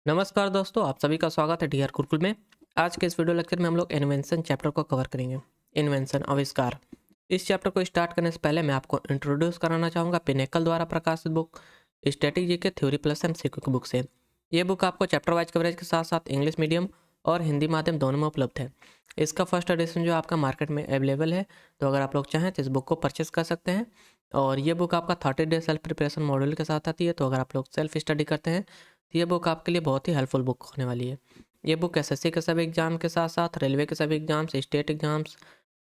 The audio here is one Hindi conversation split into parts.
नमस्कार दोस्तों, आप सभी का स्वागत है डीआर गुरुकुल में। आज के इस वीडियो लेक्चर में हम लोग इन्वेंशन चैप्टर को कवर करेंगे। इन्वेंशन आविष्कार। इस चैप्टर को स्टार्ट करने से पहले मैं आपको इंट्रोड्यूस कराना चाहूँगा पिनेकल द्वारा प्रकाशित book static GK theory plus and sequence book से। ये बुक आपको चैप्टर वाइज कवरेज के साथ साथ इंग्लिश मीडियम और हिंदी माध्यम दोनों में उपलब्ध है। इसका फर्स्ट एडिशन जो आपका मार्केट में अवेलेबल है, तो अगर आप लोग चाहें तो इस बुक को परचेस कर सकते हैं। और ये बुक आपका 30 डे सेल्फ प्रिपरेशन मॉड्यूल के साथ आती है, तो अगर आप लोग सेल्फ स्टडी करते हैं तो ये बुक आपके लिए बहुत ही हेल्पफुल बुक होने वाली है। ये बुक एसएससी के सभी एग्जाम के साथ साथ रेलवे के सभी exams, state exams,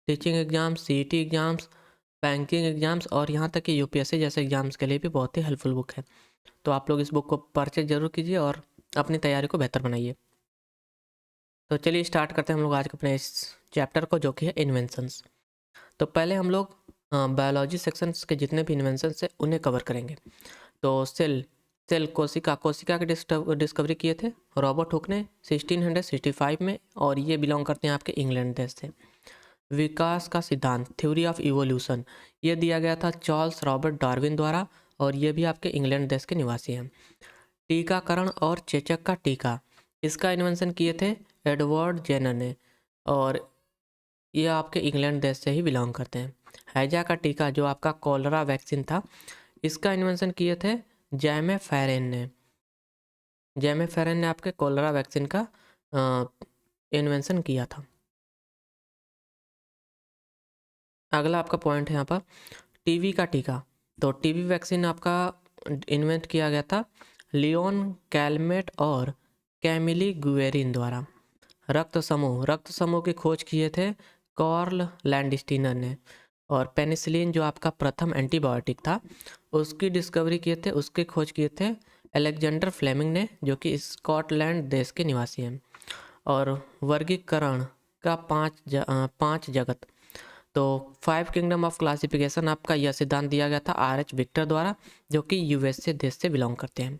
teaching exams, CET exams, banking exams और यहाँ तक कि यूपीएससी जैसे एग्जाम्स के लिए भी बहुत ही हेल्पफुल बुक है। तो आप लोग इस बुक को परचेज जरूर कीजिए और अपनी तैयारी को बेहतर बनाइए। तो चलिए स्टार्ट करते हैं हम लोग आज के अपने इस चैप्टर को, जो कि है इन्वेंशंस। तो पहले हम लोग बायोलॉजी सेक्शंस के जितने भी इन्वेंशंस है उन्हें कवर करेंगे। तो सेल सेल कोशिका के डिस्कवरी किए थे रॉबर्ट हुक ने 1665 में, और ये बिलोंग करते हैं आपके इंग्लैंड देश से। विकास का सिद्धांत थ्योरी ऑफ इवोल्यूशन ये दिया गया था चार्ल्स रॉबर्ट डार्विन द्वारा, और ये भी आपके इंग्लैंड देश के निवासी हैं। टीकाकरण और चेचक का टीका, इसका इन्वेंशन किए थे एडवर्ड जेनर ने, और ये आपके इंग्लैंड देश से ही बिलोंग करते हैं। हैजा का टीका जो आपका कॉलरा वैक्सीन था, इसका इन्वेंशन किए थे जैमे फेरेन ने। जैमे फेरेन ने आपके कॉलरा वैक्सीन का इन्वेंशन किया था। अगला आपका पॉइंट है यहाँ पर टीवी का टीका। तो टीवी वैक्सीन आपका इन्वेंट किया गया था लियोन कैलमेट और कैमिली गुएरिन द्वारा। रक्त समूह की खोज किए थे कॉर्ल लैंडस्टीनर ने। और पेनिसिलिन जो आपका प्रथम एंटीबायोटिक था, उसकी डिस्कवरी किए थे, उसकी खोज किए थे अलेक्जेंडर फ्लेमिंग ने, जो कि स्कॉटलैंड देश के निवासी हैं। और वर्गीकरण का पांच जगत, तो 5 किंगडम ऑफ क्लासिफिकेशन आपका यह सिद्धांत दिया गया था आर एच विक्टर द्वारा, जो कि यूएसए देश से बिलोंग करते हैं।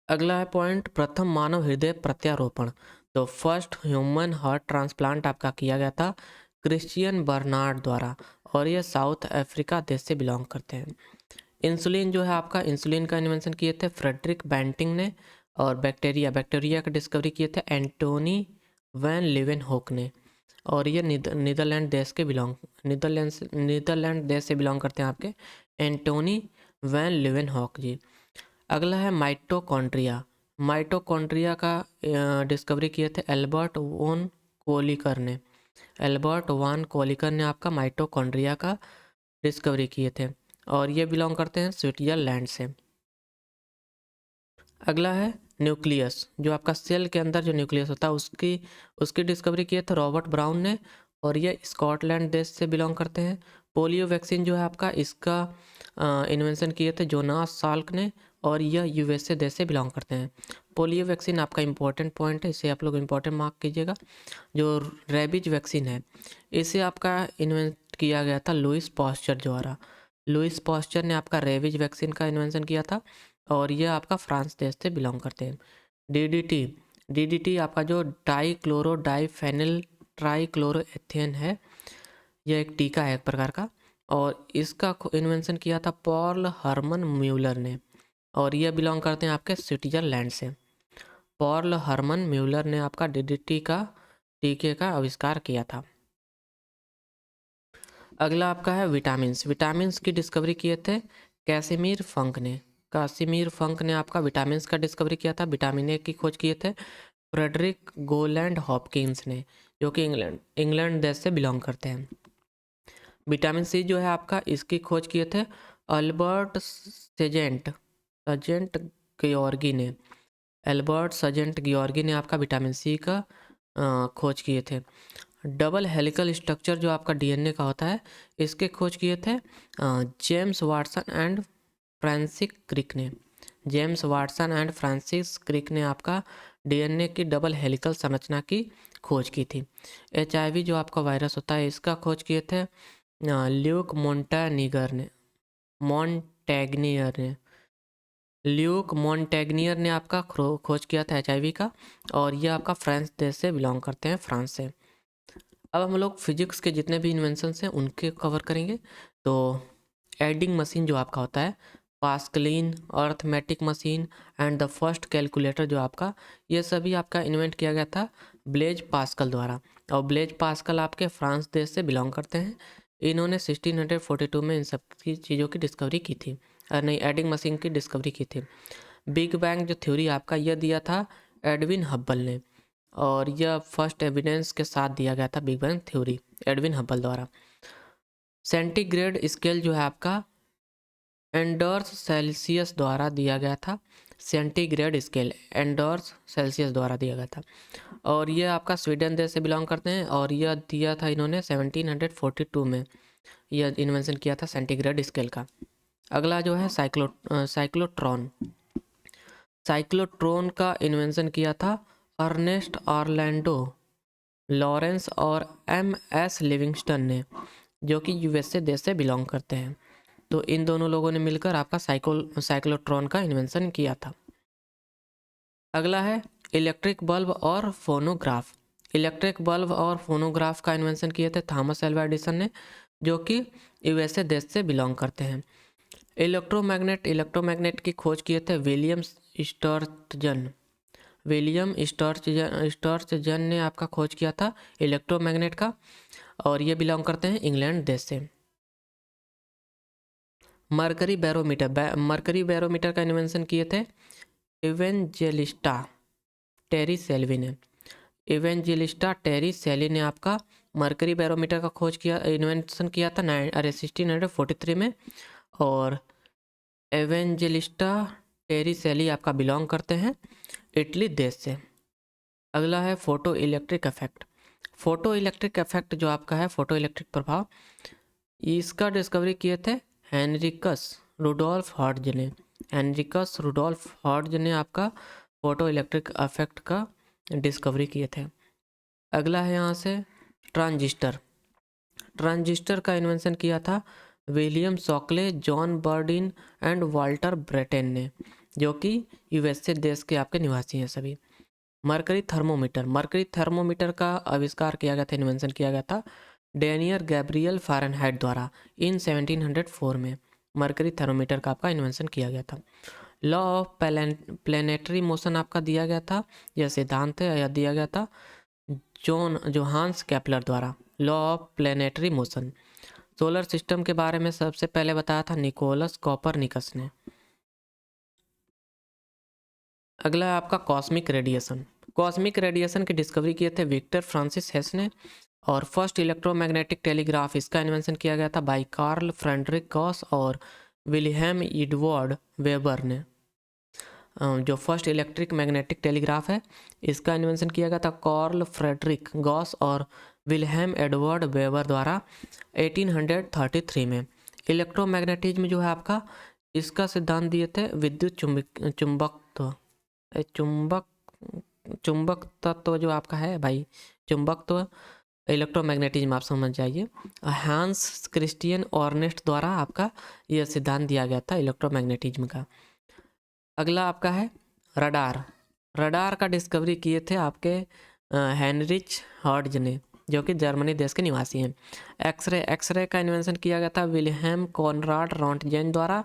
अगला है पॉइंट प्रथम मानव हृदय प्रत्यारोपण। तो फर्स्ट ह्यूमन हार्ट ट्रांसप्लांट आपका किया गया था क्रिश्चियन बर्नार्ड द्वारा, और ये साउथ अफ्रीका देश से बिलोंग करते हैं। इंसुलिन जो है आपका, इंसुलिन का इन्वेंशन किए थे फ्रेडरिक बैंटिंग ने। और बैक्टीरिया का डिस्कवरी किए थे एंटोनी वैन लीवेनहोक ने, और ये नीदरलैंड देश के नीदरलैंड देश से बिलोंग करते हैं आपके एंटोनी वैन लीवेनहॉक जी। अगला है माइटोकॉन्ड्रिया। माइटोकॉन्ड्रिया का डिस्कवरी किए थे एल्बर्ट वान कोलिकर ने आपका माइटोकॉन्ड्रिया का डिस्कवरी किए थे, और ये बिलोंग करते हैं स्विट्जरलैंड से। अगला है न्यूक्लियस, जो आपका सेल के अंदर जो न्यूक्लियस होता है उसकी डिस्कवरी किए थे रॉबर्ट ब्राउन ने, और ये स्कॉटलैंड देश से बिलोंग करते हैं। पोलियो वैक्सीन जो है आपका, इसका इन्वेंशन किए थे जोनास साल्क ने, और यह यूएसए देश से बिलोंग करते हैं। पोलियो वैक्सीन आपका इंपॉर्टेंट पॉइंट है, इसे आप लोग इंपॉर्टेंट मार्क कीजिएगा। जो रेबीज वैक्सीन है, इसे आपका इन्वेंट किया गया था लुइस पॉस्चर द्वारा। लुइस पॉस्चर ने आपका रेबीज वैक्सीन का इन्वेंशन किया था, और यह आपका फ्रांस देश से बिलोंग करते हैं। डीडीटी डीडीटी आपका जो डाइक्लोरोडाइफेनिल ट्राइक्लोरोएथेन है, यह एक टीका है एक प्रकार का, और इसका इन्वेंशन किया था पॉल हरमन म्यूलर ने, और यह बिलोंग करते हैं आपके स्विट्जरलैंड से। पॉल हरमन म्यूलर ने आपका डीडीटी का टीके का आविष्कार किया था। अगला आपका है विटामिन्स की डिस्कवरी किए थे कासिमिर फंक ने आपका विटामिन्स का डिस्कवरी किया था। विटामिन ए की खोज किए थे फ्रेडरिक गोलैंड हॉपकिंस ने, जो कि इंग्लैंड देश से बिलोंग करते हैं। विटामिन सी जो है आपका, इसकी खोज किए थे अल्बर्ट सजेंट गियोर्गी ने। एल्बर्ट सजेंट गियोर्गी ने आपका विटामिन सी का खोज किए थे। डबल हेलिकल स्ट्रक्चर जो आपका डीएनए का होता है, इसके खोज किए थे James Watson and Francis Crick ने। James Watson and Francis Crick ने आपका डीएनए की डबल हेलिकल संरचना की खोज की थी। एचआईवी जो आपका वायरस होता है, इसका खोज किए थे ल्यूक मॉन्टेग्नियर ने आपका खोज किया था एचआईवी का, और यह आपका फ्रांस देश से बिलोंग करते हैं, फ्रांस से। अब हम लोग फिजिक्स के जितने भी इन्वेंशंस हैं उनके कवर करेंगे। तो एडिंग मशीन जो आपका होता है Pascaline, arithmetic machine and the first calculator जो आपका, ये सभी आपका इन्वेंट किया गया था ब्लेज पास्कल द्वारा। और ब्लेज पास्कल आपके फ्रांस देश से बिलोंग करते हैं। इन्होंने 1642 में इन सब की चीज़ों की डिस्कवरी की थी, नहीं, एडिंग मशीन की डिस्कवरी की थी। बिग बैंग जो थ्योरी आपका, यह दिया था एडविन हब्बल ने, और यह फर्स्ट एविडेंस के साथ दिया गया था big bang theory Edwin Hubble द्वारा। सेंटीग्रेड स्केल जो है आपका एंडर्स सेल्सियस द्वारा दिया गया था। सेंटीग्रेड स्केल एंडर्स सेल्सियस द्वारा दिया गया था, और यह आपका स्वीडन देश से बिलोंग करते हैं, और यह दिया था इन्होंने 1742 में, यह इन्वेंशन किया था सेंटीग्रेड स्केल का। अगला जो है साइक्लोट्रॉन। साइक्लोट्रॉन का इन्वेंशन किया था अर्नेस्ट ऑरलैंडो लॉरेंस और MS लिविंगस्टन ने, जो कि USA देश से बिलोंग करते हैं। तो इन दोनों लोगों ने मिलकर आपका साइक्लोट्रॉन का इन्वेंशन किया था। अगला है इलेक्ट्रिक बल्ब और फोनोग्राफ। इलेक्ट्रिक बल्ब और फोनोग्राफ का इन्वेंशन किए थे थॉमस एल्वा एडिसन ने, जो कि USA देश से बिलोंग करते हैं। इलेक्ट्रोमैग्नेट की खोज किए थे विलियम स्टर्चजन ने आपका खोज किया था इलेक्ट्रोमैग्नेट का, और ये बिलोंग करते हैं इंग्लैंड देश से। मरकरी बैरोमीटर का इन्वेंशन किए थे इवेंजेलिस्टा टेरी सेल्वी ने। इवेंजेलिस्टा टेरी सेल्वी ने आपका मरकरी बैरोमीटर का इन्वेंशन किया था 1643 में, और एवेंजेलिस्टा टेरी सेल्वी आपका बिलोंग करते हैं इटली देश से। अगला है photo electric effect. Photo electric effect जो आपका है, फोटो इलेक्ट्रिक प्रभाव, इसका डिस्कवरी किए थे हेनरिकस रुडोल्फ हर्ट्ज ने। हेनरिकस रुडोल्फ हर्ट्ज ने आपका फोटो इलेक्ट्रिक इफेक्ट का डिस्कवरी किए थे। अगला है यहाँ से ट्रांजिस्टर। ट्रांजिस्टर का इन्वेंशन किया था William Shockley, John Bardeen and Walter Brattain ने, जो कि USA देश के आपके निवासी हैं सभी। मरकरी थर्मोमीटर का आविष्कार किया गया था, इन्वेंशन किया गया था डेनियर गैब्रियल फ़ारेनहाइट द्वारा इन 1704 में। मरकरी थर्मोमीटर का आपका इन्वेंशन किया गया था। लॉ ऑफ प्लैनेटरी मोशन आपका दिया गया था, यह सिद्धांत है, यह दिया गया था जोहान्स केपलर द्वारा। Law of planetary motion. Solar system के बारे में सबसे पहले बताया था निकोलस कॉपरनिकस ने। अगला है आपका कॉस्मिक रेडिएशन। कॉस्मिक रेडिएशन की डिस्कवरी किए थे विक्टर फ्रांसिस हेस ने, और फर्स्ट इलेक्ट्रोमैग्नेटिक टेलीग्राफ, इसका इन्वेंशन किया गया था बाय कार्ल फ्रेडरिक गॉस और विल्हेम एडवर्ड वेबर ने। जो फर्स्ट इलेक्ट्रिक मैग्नेटिक टेलीग्राफ है, इसका इन्वेंशन किया गया था कार्ल फ्रेडरिक गॉस और विल्हेम एडवर्ड वेबर द्वारा 1833 में। इलेक्ट्रोमैग्नेटिज्म जो है आपका, इसका सिद्धांत दिए थे विद्युत चुंबक तत्व जो आपका है भाई, चुंबकत्व, इलेक्ट्रोमैग्नेटिज्म आप समझ जाइए। हांस क्रिस्टियन ऑर्नेस्ट द्वारा आपका यह सिद्धांत दिया गया था इलेक्ट्रोमैग्नेटिज्म का। अगला आपका है रडार का डिस्कवरी किए थे आपके हेनरिच हर्ट्ज ने, जो कि जर्मनी देश के निवासी हैं। एक्सरे का इन्वेंशन किया गया था विल्हेम कॉनराड रॉन्टगेन द्वारा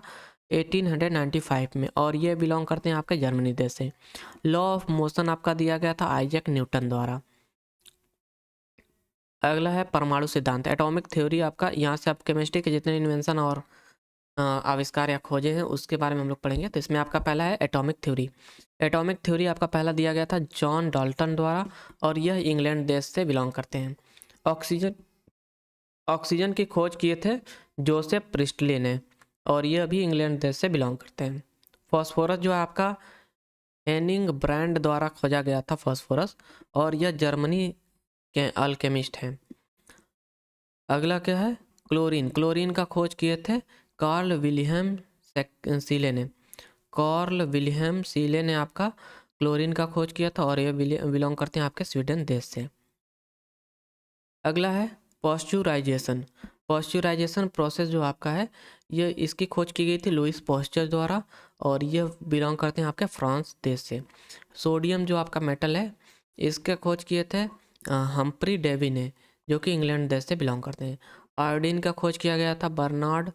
1895 में, और ये बिलोंग करते हैं आपके जर्मनी देश से। लॉ ऑफ मोशन आपका दिया गया था आइजैक न्यूटन द्वारा। अगला है परमाणु सिद्धांत, एटॉमिक थ्योरी आपका। यहाँ से आप केमिस्ट्री के जितने इन्वेंशन और आविष्कार या खोजे हैं उसके बारे में हम लोग पढ़ेंगे। तो इसमें आपका पहला है एटॉमिक थ्योरी। एटॉमिक थ्योरी आपका पहला दिया गया था जॉन डाल्टन द्वारा, और यह इंग्लैंड देश से बिलोंग करते हैं। ऑक्सीजन की खोज किए थे जोसेफ प्रिस्टले ने, और यह भी इंग्लैंड देश से बिलोंग करते हैं। फॉस्फोरस जो है आपका हेनिंग ब्रांड द्वारा खोजा गया था फॉस्फोरस, और यह जर्मनी के अल्केमिस्ट हैं। अगला क्या है क्लोरीन का खोज किए थे कार्ल विलियम सीले ने आपका क्लोरीन का खोज किया था, और ये बिलोंग करते हैं आपके स्वीडन देश से। अगला है पॉस्चराइजेशन प्रोसेस जो आपका है, ये इसकी खोज की गई थी लुइस पॉस्चर द्वारा, और ये बिलोंग करते हैं आपके फ्रांस देश से। सोडियम जो आपका मेटल है, इसके खोज किए थे हम्फ्री डेवी ने, जो कि इंग्लैंड देश से बिलोंग करते हैं। आयोडीन का खोज किया गया था बर्नार्ड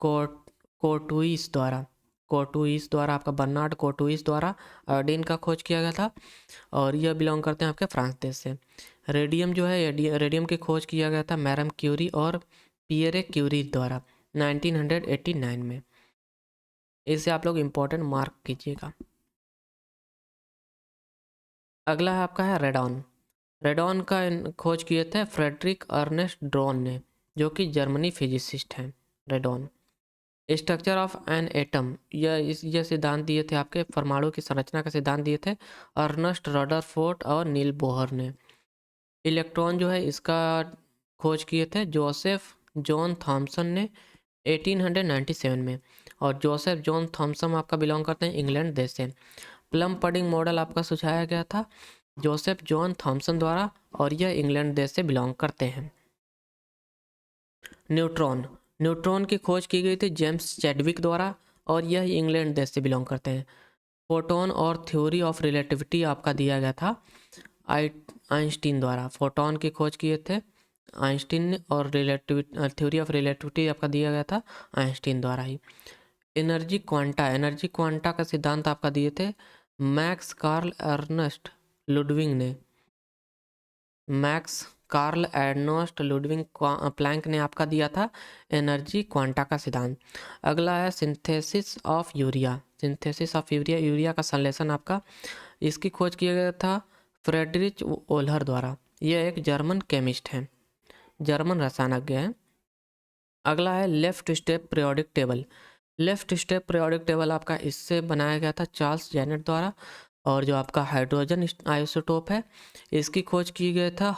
कोर्टुइस द्वारा। कोर्टुइस द्वारा, आपका बर्नार्ड कोर्टुइस द्वारा आयोडीन का खोज किया गया था और यह बिलोंग करते हैं आपके फ्रांस देश से। रेडियम जो है, रेडियम की खोज किया गया था मैरम क्यूरी और पियरे क्यूरी द्वारा 1989 में। इसे आप लोग इम्पोर्टेंट मार्क कीजिएगा। अगला है आपका है रेडॉन। रेडॉन का खोज किए थे फ्रेडरिक अर्नेस्ट ड्रोन ने, जो कि जर्मनी फिजिसिस्ट हैं। Radon structure of an atom, यह सिद्धांत दिए थे आपके परमाणु की संरचना का सिद्धांत दिए थे अर्नस्ट रदरफोर्ड और नील बोहर ने। इलेक्ट्रॉन जो है इसका खोज किए थे जोसेफ जॉन थॉमसन ने 1897 में, और जोसेफ जॉन थॉमसन आपका बिलोंग करते हैं इंग्लैंड देश से। प्लम पडिंग मॉडल आपका सुझाया गया था जोसेफ जॉन थॉमसन द्वारा और यह इंग्लैंड देश से बिलोंग करते हैं। न्यूट्रॉन, न्यूट्रॉन की खोज की गई थी जेम्स चैडविक द्वारा और यह इंग्लैंड देश से बिलोंग करते हैं। फोटोन और थ्योरी ऑफ रिलेटिविटी आपका दिया गया था आइंस्टीन द्वारा। फोटोन की खोज किए थे आइंस्टीन ने और थ्योरी ऑफ रिलेटिविटी आपका दिया गया था आइंस्टीन द्वारा ही। एनर्जी क्वांटा का सिद्धांत आपका दिए थे मैक्स कार्ल अर्नस्ट लुडविंग ने। मैक्स कार्ल एर्नस्ट लुडविंग प्लैंक ने आपका दिया था एनर्जी क्वांटा का सिद्धांत। अगला है synthesis of urea. Synthesis of urea, urea का संश्लेषण आपका, इसकी खोज किया गया था फ्रेडरिच ओल्हर द्वारा। यह एक जर्मन केमिस्ट हैं, जर्मन रसायनज्ञ हैं। अगला है left step periodic table. Left step periodic table आपका इससे बनाया गया था चार्ल्स जेनेट द्वारा, और जो आपका हाइड्रोजन आइसोटोप है इसकी खोज की गई था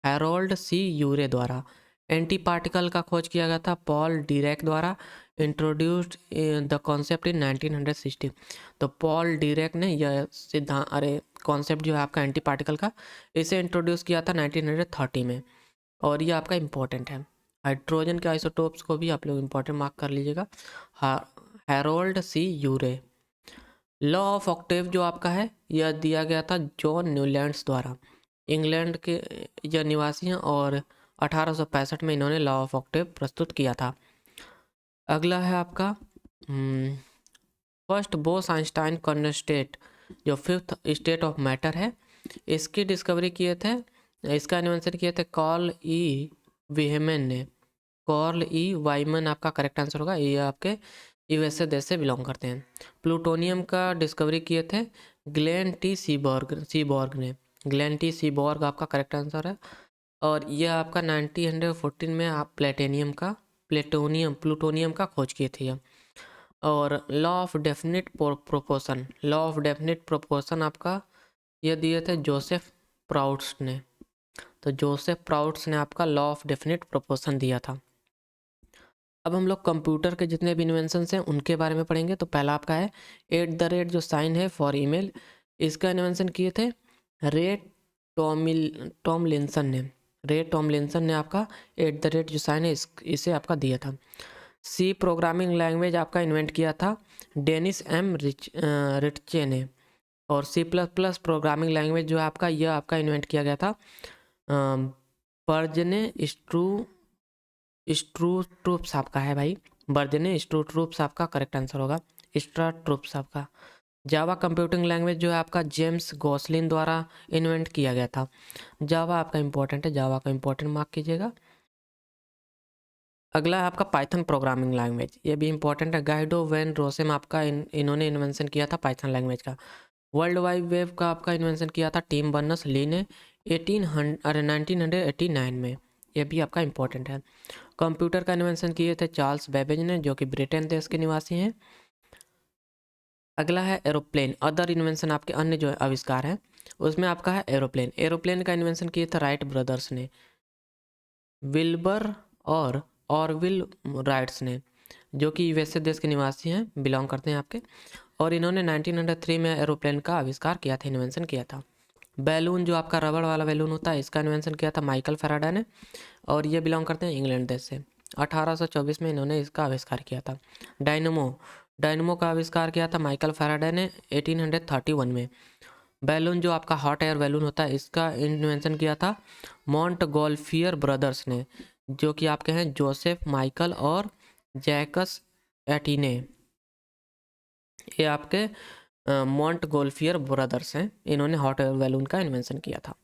हैरोल्ड सी यूरे द्वारा। एंटी पार्टिकल का खोज किया गया था पॉल डीरेक द्वारा। Introduced the concept in 1960। तो पॉल डीरेक ने यह सिद्धांत कॉन्सेप्ट जो है आपका एंटी पार्टिकल का, इसे इंट्रोड्यूस किया था 1930 में, और ये आपका इम्पोर्टेंट है। हाइड्रोजन के आइसोटोप्स को भी आप लोग इम्पोर्टेंट मार्क कर लीजिएगा। Harold C Urey. Law of octave जो आपका है यह दिया गया था जॉन न्यूलैंड्स द्वारा। इंग्लैंड के यह निवासी हैं और 1865 में इन्होंने लॉ ऑफ ऑक्टेव प्रस्तुत किया था। अगला है आपका फर्स्ट बोस आइंस्टाइन कॉन्स्टेंट, जो फिफ्थ स्टेट ऑफ मैटर है, इसकी डिस्कवरी किए थे, इसका इन्वेंशन किए थे कार्ल ई वीहमैन ने। कार्ल ई वाइमन आपका करेक्ट आंसर होगा, ये आपके यूएसए देश से बिलोंग करते हैं। प्लूटोनियम का डिस्कवरी किए थे ग्लेन टी सीबॉर्ग ने। ग्लेन टी सीबॉर्ग आपका करेक्ट आंसर है, और यह आपका 1914 में आप प्लूटोनियम का खोज किए थे। और law of definite proportion, law of definite proportion आपका यह दिए थे जोसेफ प्राउड्स ने। तो जोसेफ प्राउड्स ने आपका लॉ ऑफ डेफिनिट प्रोपोर्शन दिया था। अब हम लोग कंप्यूटर के जितने भी इन्वेंशंस हैं उनके बारे में पढ़ेंगे। तो पहला आपका है @ जो साइन है फॉर ईमेल, इसका इन्वेंशन किए थे रे टॉमलिंसन ने। रे टॉमलिंसन ने आपका @ जो साइन है इसे आपका दिया था। सी प्रोग्रामिंग लैंग्वेज आपका इन्वेंट किया था डेनिस एम रिट्चे ने। और C++ प्रोग्रामिंग लैंग्वेज जो है आपका, यह आपका इन्वेंट किया गया था बर्जने स्ट्रूप्स आपका है भाई। बर्जने स्ट्रूप्स आपका करेक्ट आंसर होगा, स्ट्रूप्स आपका। जावा कंप्यूटिंग लैंग्वेज जो है आपका जेम्स गॉसलिन द्वारा इन्वेंट किया गया था। जावा आपका इंपॉर्टेंट है, जावा का इंपॉर्टेंट मार्क कीजिएगा। अगला है आपका पाइथन प्रोग्रामिंग लैंग्वेज, ये भी इंपॉर्टेंट है। गाइडो वैन रोसेम आपका इन्होंने इन्वेंशन किया था पाइथन लैंग्वेज का। वर्ल्ड वाइड वेब का आपका इन्वेंशन किया था टिम बर्नर्स ली ने 1989 में, यह भी आपका इंपॉर्टेंट है। कंप्यूटर का इन्वेंशन किए थे चार्ल्स बेबेज ने, जो कि ब्रिटेन देश के निवासी हैं। अगला है एरोप्लेन। अदर इन्वेंशन आपके अन्य जो आविष्कार हैं उसमें आपका है एरोप्लेन। एरोप्लेन का इन्वेंशन किए थे राइट ब्रदर्स ने, विल्बर और ऑरविल राइट्स ने, जो कि यूएसए देश के निवासी हैं, बिलोंग करते हैं आपके। और इन्होंने 1903 में एरोप्लेन का आविष्कार किया था, इन्वेंशन किया था। बैलून जो आपका रबड़ वाला बैलून होता है, इसका इन्वेंशन किया था माइकल फैराडे ने, और ये बिलोंग करते हैं इंग्लैंड देश से। 1824 में इन्होंने इसका आविष्कार किया था। डायनमो का आविष्कार किया था माइकल फैराडे ने 1831 में। बैलून जो आपका हॉट एयर बैलून होता है, इसका इन्वेंशन किया था मॉन्टगोल्फियर ब्रदर्स ने, जो कि आपके हैं जोसेफ माइकल और जैकस एटिने। ये आपके मॉन्टगोल्फियर ब्रदर्स हैं, इन्होंने हॉट एयर बैलून का इन्वेंशन किया था।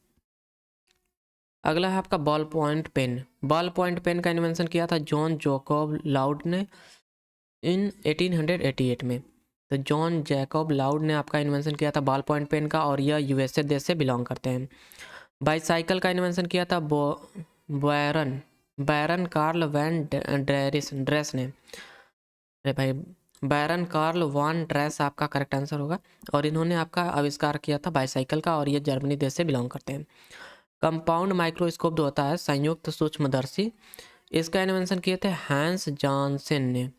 अगला है आपका ball point pen. Ball point pen का इन्वेंशन किया था जॉन जैकब लाउड ने इन 1888 में। तो जॉन जैकब लाउड ने आपका इन्वेंशन किया था बॉल पॉइंट पेन का, और यह यूएसए देश से बिलोंग करते हैं। बाईसाइकिल का इन्वेंशन किया था बैरन बैरन कार्ल वैन ड्रेस ने। अरे भाई, बैरन कार्ल वान ड्रेस आपका करेक्ट आंसर होगा, और इन्होंने आपका आविष्कार किया था बाईसाइकिल का, और ये जर्मनी देश से बिलोंग करते हैं। कंपाउंड माइक्रोस्कोप जो होता है संयुक्त सूक्ष्मदर्शी, इसका इन्वेंशन किए थे हैंस जॉनसन ने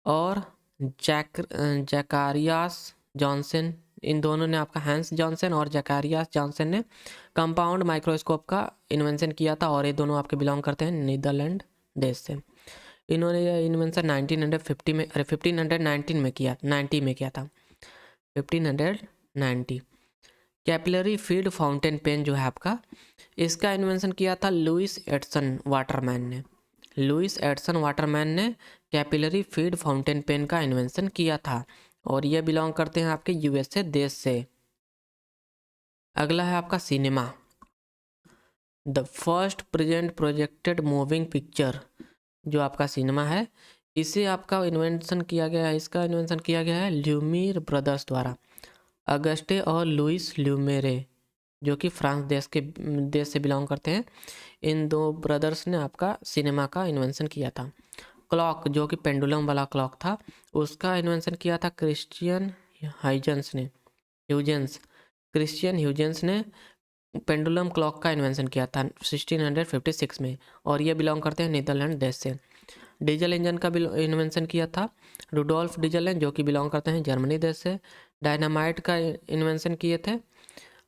और जैकारियास जॉनसन। इन दोनों ने आपका हैंस जॉनसन और जैकारियास जॉनसन ने कंपाउंड माइक्रोस्कोप का इन्वेंशन किया था, और ये दोनों आपके बिलोंग करते हैं नीदरलैंड देश से। इन्होंने यह इन्वेंशन 1950 में 1519 में किया 90 में किया था 1590। कैपिलरी फीड फाउंटेन पेन जो है आपका, इसका इन्वेंशन किया था लुइस एडिसन वाटरमैन ने। लुइस एडिसन वाटरमैन ने कैपिलरी फीड फाउंटेन पेन का इन्वेंशन किया था, और यह बिलोंग करते हैं आपके यूएसए देश से। अगला है आपका cinema. The first present projected moving picture जो आपका सिनेमा है, इसे आपका इन्वेंशन किया गया है, इसका इन्वेंशन किया गया है ल्यूमियर ब्रदर्स द्वारा। अगस्टे और लुइस ल्यूमेरे जो कि फ्रांस देश से बिलोंग करते हैं, इन दो ब्रदर्स ने आपका सिनेमा का इन्वेंशन किया था। क्लॉक जो कि पेंडुलम वाला क्लॉक था, उसका इन्वेंशन किया था क्रिश्चियन ह्यूजेंस ने पेंडुलम क्लॉक का इन्वेंशन किया था 1656 में, और ये बिलोंग करते हैं नीदरलैंड देश से। डीजल इंजन का इन्वेंशन किया था रुडोल्फ डीजल जो कि बिलोंग करते हैं जर्मनी देश से। डायनामाइट का इन्वेंशन किए थे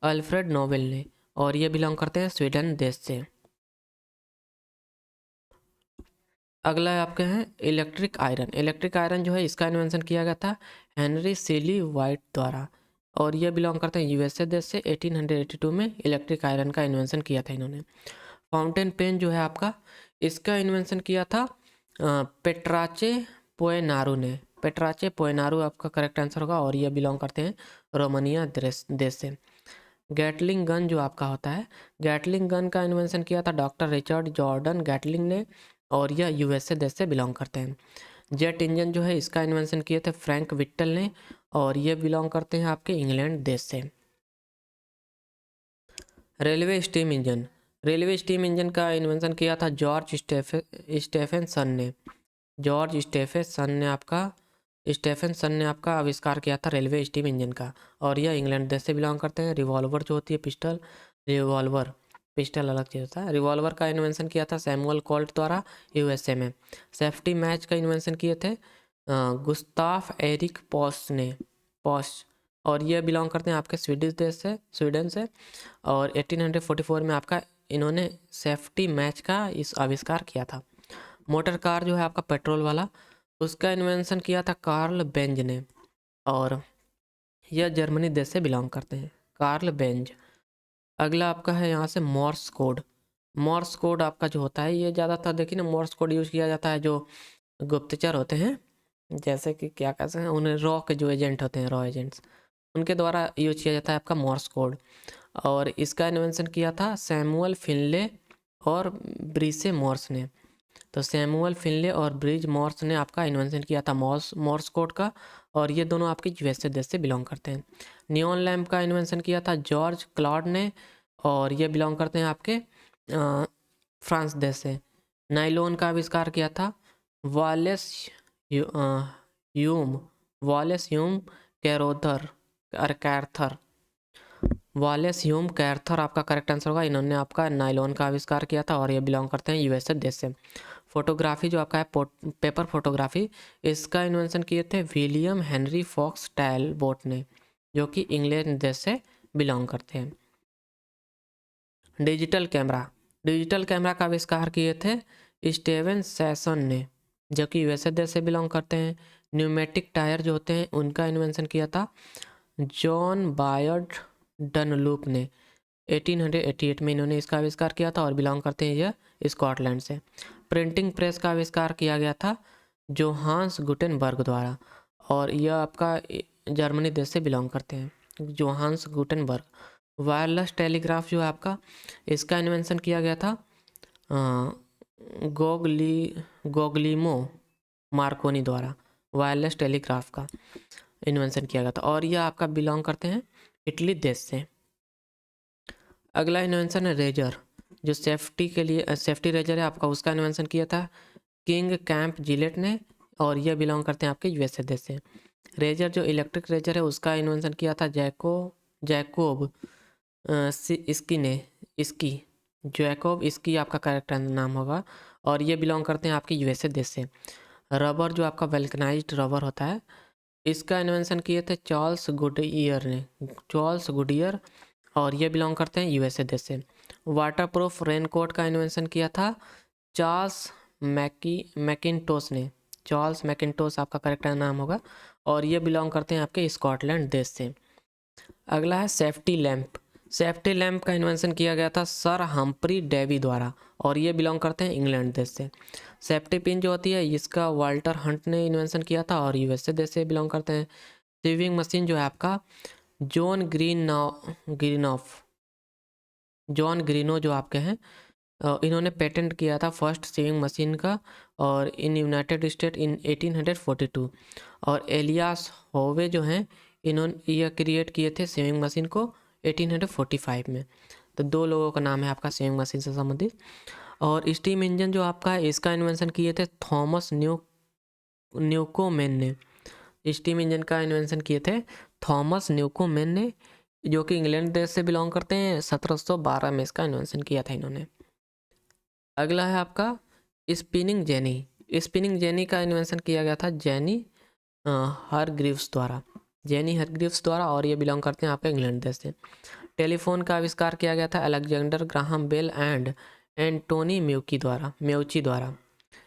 अल्फ्रेड नोबेल ने, और ये बिलोंग करते हैं स्वीडन देश से। अगला है आपके हैं इलेक्ट्रिक आयरन। इलेक्ट्रिक आयरन जो है, इसका इन्वेंशन किया गया था हेनरी सीली वाइट द्वारा, और ये बिलोंग करते हैं यूएसए देश से। 1882 में इलेक्ट्रिक आयरन का इन्वेंशन किया था इन्होंने। फाउंटेन पेन जो है आपका, इसका इन्वेंशन किया था पेट्राचे पोएनारू ने। पेट्राचे पोएनारू आपका करेक्ट आंसर होगा, और ये बिलोंग करते हैं रोमानिया देश से। गैटलिंग गन जो आपका होता है, गैटलिंग गन का इन्वेंशन किया था डॉक्टर रिचर्ड जॉर्डन गैटलिंग ने, और यह यूएसए देश से बिलोंग करते हैं। जेट इंजन जो है, इसका इन्वेंशन किए थे फ्रैंक विट्टल ने, और ये बिलोंग करते हैं आपके इंग्लैंड देश से। Railway steam engine. Railway steam engine का इन्वेंशन किया था जॉर्ज स्टेफेनसन ने। जॉर्ज स्टेफेनसन ने आपका आविष्कार किया था रेलवे स्टीम इंजन का, और यह इंग्लैंड देश से बिलोंग करते हैं। रिवॉल्वर जो होती है पिस्टल अलग चीज़ होता है। रिवॉल्वर का इन्वेंशन किया था सैमुअल कोल्ट द्वारा यूएसए में। सेफ्टी मैच का इन्वेंशन किए थे गुस्ताफ एरिक पॉश, और ये बिलोंग करते हैं आपके स्वीडन से। और 1844 में आपका इन्होंने सेफ्टी मैच का इस आविष्कार किया था। मोटर कार जो है आपका पेट्रोल वाला, उसका इन्वेंशन किया था कार्ल बेंज ने, और यह जर्मनी देश से बिलोंग करते हैं कार्ल बेंज। अगला आपका है यहाँ से मॉर्स कोड। मॉर्स कोड आपका जो होता है, ये ज़्यादातर देखिए ना मॉर्स कोड यूज़ किया जाता है जो गुप्तचर होते हैं, जैसे कि क्या कहते हैं उन्हें, रॉ के जो एजेंट होते हैं, रॉ एजेंट्स, उनके द्वारा यूज किया जाता है आपका मॉर्स कोड। और इसका इन्वेंशन किया था सैमुअल फिनले और ब्रीसे मॉर्स ने। तो सैमुअल फिनले और ब्रिज मॉर्स ने आपका इन्वेंशन किया था मॉर्स कोड का, और ये दोनों आपके यूएसए देश से बिलोंग करते हैं। नियॉन लैम्प का इन्वेंशन किया था जॉर्ज क्लॉड ने, और ये बिलोंग करते हैं आपके फ्रांस देश से। नाइलॉन का आविष्कार किया था वालेस ह्यूम कैर्थर। वालेस ह्यूम कैर्थर आपका करेक्ट आंसर होगा। इन्होंने आपका नाइलॉन का आविष्कार किया था, और ये बिलोंग करते हैं यूएसए देश से। फोटोग्राफी जो आपका है पेपर फोटोग्राफी, इसका इन्वेंशन किए थे विलियम हेनरी फॉक्स टैलबोट ने, जो कि इंग्लैंड देश से बिलोंग करते हैं। डिजिटल कैमरा का आविष्कार किए थे स्टीवन सैसन ने, जो कि यूएसए देश से बिलोंग करते हैं। न्यूमेटिक टायर जो होते हैं, उनका इन्वेंशन किया था जॉन बायर्ड डनलूप ने। 1888 में इन्होंने इसका आविष्कार किया था, और बिलोंग करते हैं यह स्कॉटलैंड से। प्रिंटिंग प्रेस का आविष्कार किया गया था जोहान्स गुटेनबर्ग द्वारा, और यह आपका जर्मनी देश से बिलोंग करते हैं। Johannes Gutenberg. वायरलेस टेलीग्राफ जो है आपका, इसका इन्वेंशन किया गया था गोगलिमो मार्कोनी द्वारा। वायरलेस टेलीग्राफ का इन्वेंशन किया गया था और यह आपका बिलोंग करते हैं इटली देश से। अगला इन्वेंशन है रेजर, जो सेफ्टी के लिए सेफ्टी रेजर है आपका, उसका इन्वेंशन किया था किंग कैंप जिलेट ने और यह बिलोंग करते हैं आपके यूएसए देश से। रेजर जो इलेक्ट्रिक रेजर है उसका इन्वेंशन किया था जैकोब इसकी ने इसकी जैकोब इसकी आपका करेक्ट नाम होगा और ये बिलोंग करते हैं आपके यूएसए देश से। रबर जो आपका वेल्कनाइज्ड रबर होता है, इसका इन्वेंशन किए थे चार्ल्स गुडियर और ये बिलोंग करते हैं यूएसए देश से। वाटरप्रूफ रेनकोट का इन्वेंशन किया था चार्ल्स मैकिन्टोश ने। चार्ल्स मैकिन्टोश आपका करेक्ट नाम होगा और ये बिलोंग करते हैं आपके स्कॉटलैंड देश से। अगला है सेफ्टी लैंप। सेफ्टी लैंप का इन्वेंशन किया गया था सर हम्फ्री डेवी द्वारा और ये बिलोंग करते हैं इंग्लैंड देश से। सेफ्टी पिन जो होती है इसका वाल्टर हंट ने इन्वेंशन किया था और यूएसए देश से बिलोंग करते हैं। सीविंग मशीन जो है आपका जॉन ग्रीनो जो आपके हैं, इन्होंने पेटेंट किया था फर्स्ट सीविंग मशीन का और इन यूनाइटेड स्टेट इन 1842। और एलियास होवे जो हैं, इन्होंने यह क्रिएट किए थे सीविंग मशीन को 1845 में। तो दो लोगों का नाम है आपका सीविंग मशीन से संबंधित। और स्टीम इंजन जो आपका है, इसका इन्वेंशन किए थे थॉमस न्यूकोमेन ने। स्टीम इंजन का इन्वेंशन किए थे थॉमस न्यूकोमेन ने, जो कि इंग्लैंड देश से बिलोंग करते हैं। 1712 में इसका इन्वेंशन किया था इन्होंने। अगला है आपका स्पिनिंग जेनी। स्पिनिंग जेनी का इन्वेंशन किया गया था जेनी हरग्रीव्स द्वारा और ये बिलोंग करते हैं आपके इंग्लैंड देश से। टेलीफोन का आविष्कार किया गया था Alexander Graham Bell and Antonio Meucci द्वारा।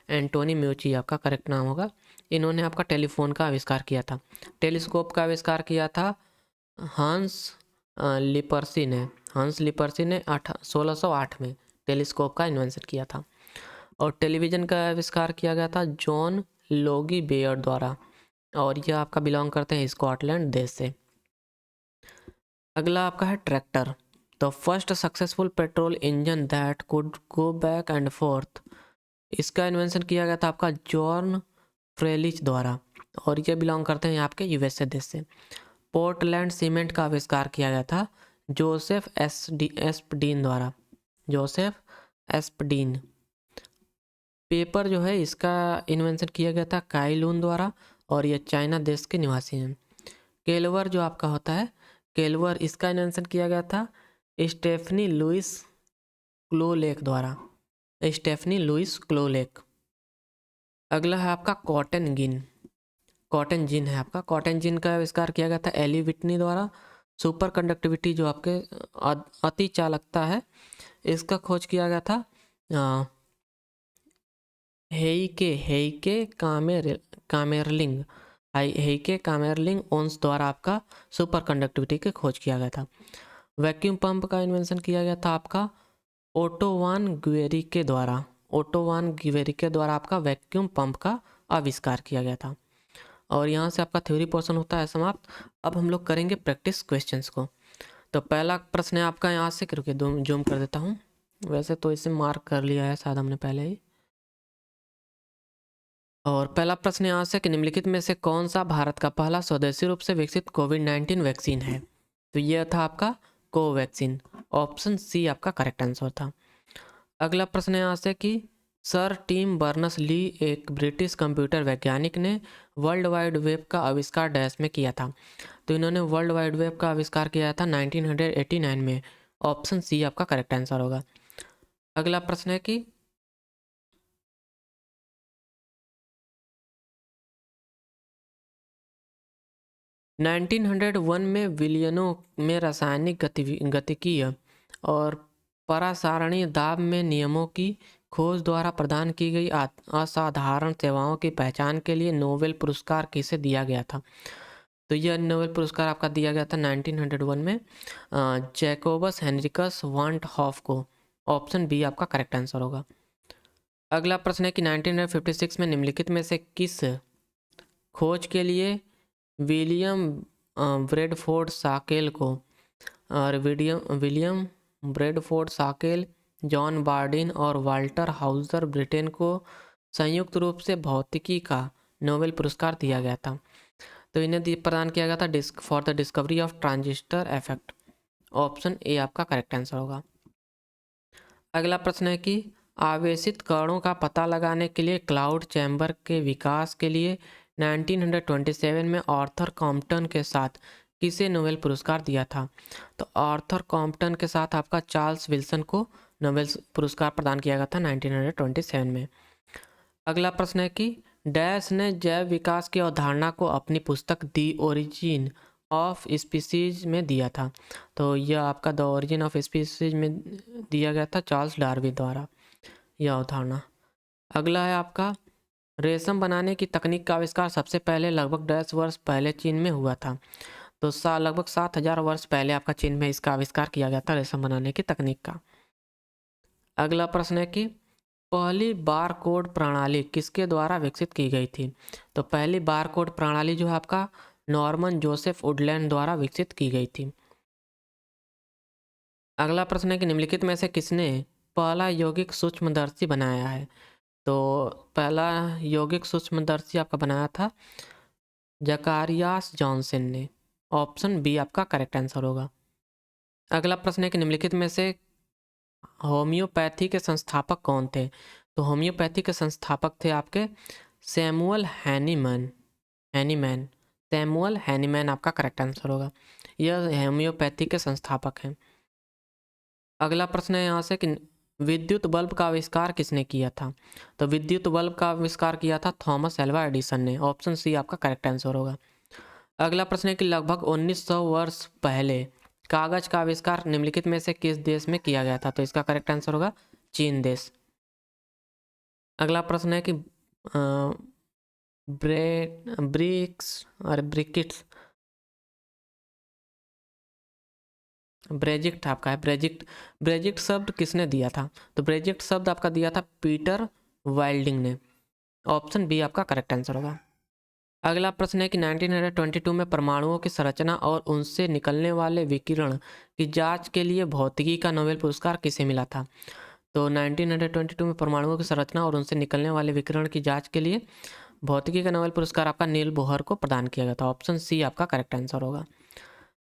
एंटोनी म्यूची आपका करेक्ट नाम होगा। इन्होंने आपका टेलीफोन का आविष्कार किया था। टेलीस्कोप का आविष्कार किया था हंस लिपर्सी ने 1608 में टेलीस्कोप का इन्वेंशन किया था। और टेलीविज़न का आविष्कार किया गया था जॉन लोगी बेयर द्वारा और यह आपका बिलोंग करते हैं स्कॉटलैंड देश से। अगला आपका है tractor. The first successful petrol engine that could go back and fourth. इसका इन्वेंशन किया गया था आपका जॉन फ्रेलिच द्वारा और ये बिलोंग करते हैं आपके यूएसए देश से। पोर्टलैंड सीमेंट का आविष्कार किया गया था जोसेफ एस्पडीन। पेपर जो है इसका इन्वेंशन किया गया था काइलून द्वारा और ये चाइना देश के निवासी हैं। केल्वर जो आपका होता है केल्वर, इसका इन्वेंशन किया गया था स्टेफनी लुइस क्लोलेक। अगला है आपका कॉटन जिन है आपका। कॉटन जिन का आविष्कार किया गया था एली विटनी द्वारा। सुपर कंडक्टिविटी जो आपके अति चालकता है, इसका खोज किया गया था हेइके कामेरलिंग ओन्स द्वारा आपका सुपर कंडक्टिविटी के खोज किया गया था। वैक्यूम पंप का इन्वेंशन किया गया था आपका ओटो वान ग्वेरिके द्वारा आपका वैक्यूम पंप का आविष्कार किया गया था। और यहाँ से आपका थ्योरी पोर्शन होता है समाप्त। अब हम लोग करेंगे प्रैक्टिस क्वेश्चंस को। तो पहला प्रश्न है आपका यहाँ से, रुकिए जूम कर देता हूँ, वैसे तो इसे मार्क कर लिया है शायद हमने पहले ही। और पहला प्रश्न यहाँ से कि निम्नलिखित में से कौन सा भारत का पहला स्वदेशी रूप से विकसित कोविड-19 वैक्सीन है। तो यह था आपका कोवैक्सीन। ऑप्शन सी आपका करेक्ट आंसर था। अगला प्रश्न यहाँ से कि सर टिम बर्नर्स ली एक ब्रिटिश कंप्यूटर वैज्ञानिक ने वर्ल्ड वाइड वेब का आविष्कार डैश में किया था। तो इन्होंने वर्ल्ड वाइड वेब का आविष्कार किया था 1989 में। ऑप्शन सी आपका करेक्ट आंसर होगा। अगला प्रश्न है कि नाइनटीन 1901 में विलियनों में रासायनिक गतिकीय और परासारणी दाब में नियमों की खोज द्वारा प्रदान की गई असाधारण सेवाओं की पहचान के लिए नोबेल पुरस्कार किसे दिया गया था। तो यह नोबेल पुरस्कार आपका दिया गया था 1901 में जैकोबस हेनरिकस वांट हॉफ को। ऑप्शन बी आपका करेक्ट आंसर होगा। अगला प्रश्न है कि 1956 में निम्नलिखित में से किस खोज के लिए विलियम ब्रेडफोर्ड साकेल को, और विलियम ब्रेडफोर्ड साकेल, जॉन बार्डिन और वाल्टर हाउजर ब्रिटेन को संयुक्त रूप से भौतिकी का नोबेल पुरस्कार दिया गया था। तो इन्हें प्रदान किया गया था for the discovery of transistor effect. Option A आपका करेक्ट आंसर होगा। अगला प्रश्न है कि आवेशित कणों का पता लगाने के लिए क्लाउड चैम्बर के विकास के लिए 1927 में आर्थर कॉम्पटन के साथ किसे नोबेल पुरस्कार दिया था? तो आर्थर कॉम्पटन के साथ आपका चार्ल्स विल्सन को नोबेल पुरस्कार प्रदान किया गया था 1927 में। अगला प्रश्न है कि डैश ने जैव विकास की अवधारणा को अपनी पुस्तक दी ओरिजिन ऑफ स्पीसीज में दिया था? तो यह आपका द ओरिजिन ऑफ स्पीसीज में दिया गया था चार्ल्स डार्विन द्वारा यह अवधारणा। अगला है आपका रेशम बनाने की तकनीक का आविष्कार सबसे पहले लगभग 10 वर्ष पहले चीन में हुआ था? तो लगभग 7000 वर्ष पहले आपका चीन में इसका आविष्कार किया गया था रेशम बनाने की तकनीक का। अगला प्रश्न है कि पहली बार कोड प्रणाली किसके द्वारा विकसित की गई थी? तो पहली बार कोड प्रणाली जो है आपका नॉर्मन जोसेफ वुडलैंड द्वारा विकसित की गई थी। अगला प्रश्न है कि निम्नलिखित में से किसने पहला यौगिक सूक्ष्मदर्शी बनाया है? तो पहला यौगिक सूक्ष्मदर्शी आपका बनाया था जकारियास जॉनसन ने। ऑप्शन बी आपका करेक्ट आंसर होगा। अगला प्रश्न है कि निम्नलिखित में से होम्योपैथी के संस्थापक कौन थे? तो होम्योपैथी के संस्थापक थे आपके सैमुअल हैनीमैन। सैमुअल हैनीमैन आपका करेक्ट आंसर होगा। यह होम्योपैथी के संस्थापक हैं। अगला प्रश्न है यहाँ से कि विद्युत बल्ब का आविष्कार किसने किया था? तो विद्युत बल्ब का आविष्कार किया था थॉमस एल्वा एडिसन ने। ऑप्शन सी आपका करेक्ट आंसर होगा। अगला प्रश्न है कि लगभग 1900 वर्ष पहले कागज का आविष्कार निम्नलिखित में से किस देश में किया गया था? तो इसका करेक्ट आंसर होगा चीन देश। अगला प्रश्न है कि ब्रेजिक्ट आपका है ब्रेजिक्ट शब्द किसने दिया था? तो ब्रेजिक्ट शब्द आपका दिया था पीटर वाइल्डिंग ने। ऑप्शन बी आपका करेक्ट आंसर होगा। अगला प्रश्न है कि 1922 में परमाणुओं की संरचना और उनसे निकलने वाले विकिरण की जांच के लिए भौतिकी का नोबेल पुरस्कार किसे मिला था? तो 1922 में परमाणुओं की संरचना और उनसे निकलने वाले विकिरण की जांच के लिए भौतिकी का नोबेल पुरस्कार आपका नील बोहर को प्रदान किया गया था। ऑप्शन सी आपका करेक्ट आंसर होगा।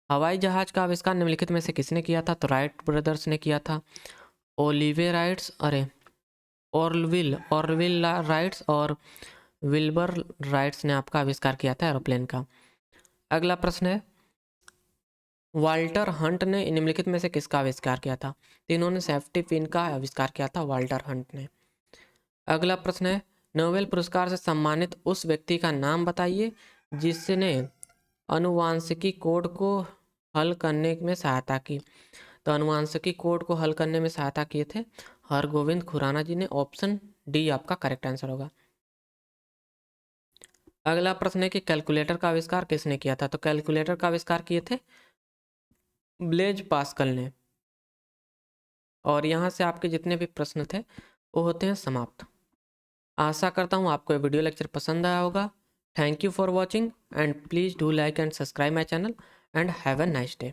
हवाई जहाज का आविष्कार निम्नलिखित में से किसने किया था? तो राइट ब्रदर्स ने किया था। ऑरविल राइट्स और विल्बर राइट्स ने आपका आविष्कार किया था एरोप्लेन का। अगला प्रश्न है वाल्टर हंट ने निम्नलिखित में से किसका आविष्कार किया था? तो इन्होंने सेफ्टी पिन का आविष्कार किया था वाल्टर हंट ने। अगला प्रश्न है नोबेल पुरस्कार से सम्मानित उस व्यक्ति का नाम बताइए जिसने अनुवांशिकी कोड को हल करने में सहायता की। तो अनुवांशिकी कोड को हल करने में सहायता किए थे हरगोविंद खुराना जी ने। ऑप्शन डी आपका करेक्ट आंसर होगा। अगला प्रश्न है कि कैलकुलेटर का आविष्कार किसने किया था? तो कैलकुलेटर का आविष्कार किए थे ब्लेज पास्कल ने। और यहाँ से आपके जितने भी प्रश्न थे वो होते हैं समाप्त। आशा करता हूँ आपको ये वीडियो लेक्चर पसंद आया होगा। Thank you for watching and please do like and subscribe my channel and have a nice day.